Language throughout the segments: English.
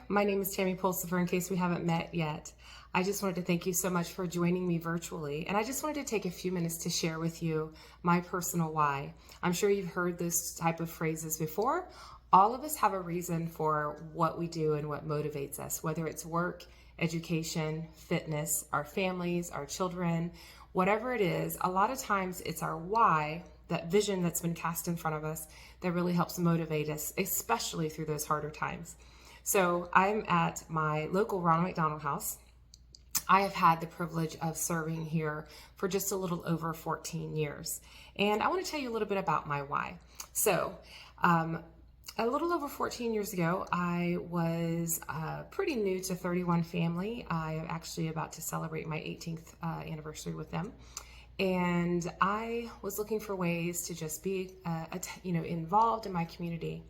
my name is Tammy Pulsifer, in case we haven't met yet. I just wanted to thank you so much for joining me virtually, and I just wanted to take a few minutes to share with you my personal why. I'm sure you've heard this type of phrases before. All of us have a reason for what we do and what motivates us, whether it's work, education, fitness, our families, our children, whatever it is. A lot of times it's our why, that vision that's been cast in front of us, that really helps motivate us, especially through those harder times. So I'm at my local Ronald McDonald House. I have had the privilege of serving here for just a little over 14 years. And I want to tell you a little bit about my why. So, a little over 14 years ago, I was pretty new to 31 family. I am actually about to celebrate my 18th anniversary with them. And I was looking for ways to just be, involved in my community.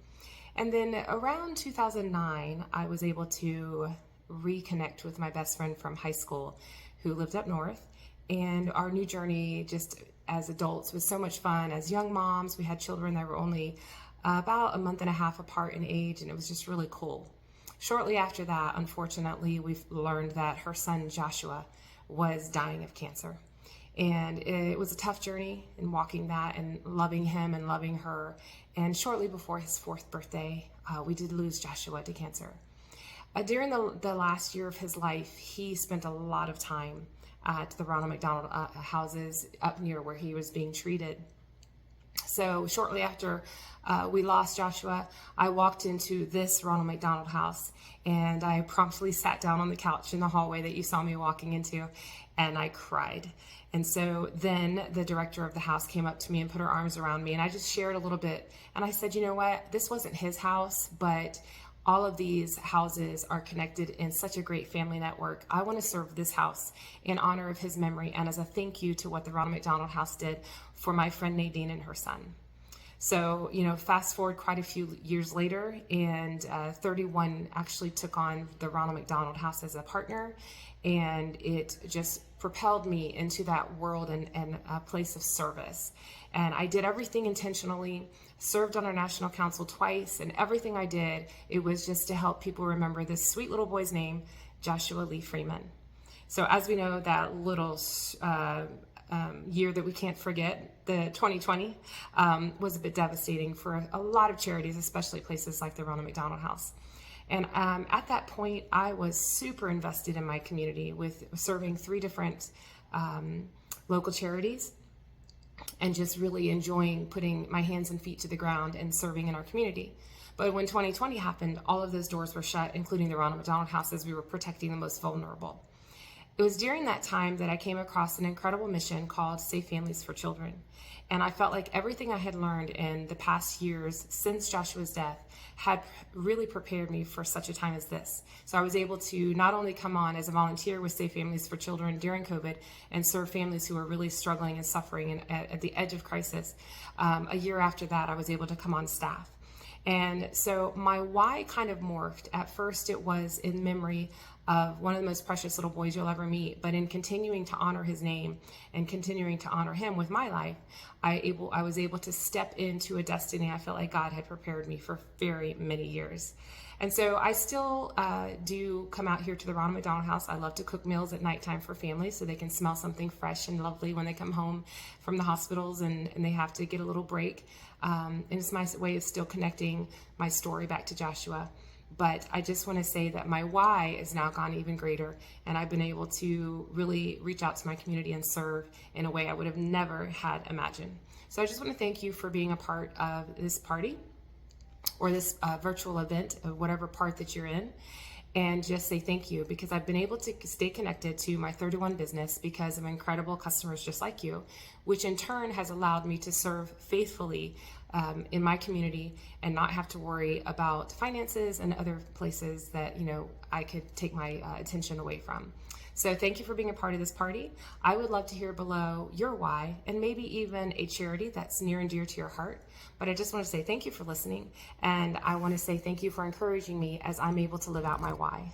And then around 2009, I was able to reconnect with my best friend from high school who lived up north. And our new journey just as adults was so much fun. As young moms, we had children that were only about a month and a half apart in age, and it was just really cool. Shortly after that, unfortunately, we've learned that her son Joshua was dying of cancer. And it was a tough journey in walking that and loving him and loving her. And shortly before his 4th birthday, we did lose Joshua to cancer. During the last year of his life, he spent a lot of time at the Ronald McDonald houses up near where he was being treated. So shortly after we lost Joshua, I walked into this Ronald McDonald house, and I promptly sat down on the couch in the hallway that you saw me walking into, and I cried. And so then the director of the house came up to me and put her arms around me, and I just shared a little bit. And I said, you know what, this wasn't his house, but all of these houses are connected in such a great family network. I want to serve this house in honor of his memory and as a thank you to what the Ronald McDonald House did for my friend Nadine and her son. So, fast forward quite a few years later, and 31 actually took on the Ronald McDonald House as a partner, and it just propelled me into that world and a place of service. And I did everything intentionally, served on our national council twice, and everything I did, it was just to help people remember this sweet little boy's name, Joshua Lee Freeman. So as we know, that little year that we can't forget, the 2020, was a bit devastating for a lot of charities, especially places like the Ronald McDonald House. And at that point, I was super invested in my community with serving 3 different local charities and just really enjoying putting my hands and feet to the ground and serving in our community. But when 2020 happened, all of those doors were shut, including the Ronald McDonald House, as we were protecting the most vulnerable. It was during that time that I came across an incredible mission called Safe Families for Children. And I felt like everything I had learned in the past years since Joshua's death had really prepared me for such a time as this. So I was able to not only come on as a volunteer with Safe Families for Children during COVID and serve families who were really struggling and suffering and at the edge of crisis. A year after that, I was able to come on staff. And so my why kind of morphed. At first, it was in memory of one of the most precious little boys you'll ever meet, but in continuing to honor his name and continuing to honor him with my life, I was able to step into a destiny I felt like God had prepared me for very many years. And so I still do come out here to the Ronald McDonald House. I love to cook meals at nighttime for families so they can smell something fresh and lovely when they come home from the hospitals and they have to get a little break. And it's my way of still connecting my story back to Joshua. But I just want to say that my why has now gone even greater, and I've been able to really reach out to my community and serve in a way I would have never had imagined. So I just want to thank you for being a part of this party or this virtual event, of whatever part that you're in, and just say thank you, because I've been able to stay connected to my 31 business because of incredible customers just like you, which in turn has allowed me to serve faithfully in my community and not have to worry about finances and other places that, I could take my attention away from. So thank you for being a part of this party. I would love to hear below your why and maybe even a charity that's near and dear to your heart. But I just want to say thank you for listening, and I want to say thank you for encouraging me as I'm able to live out my why.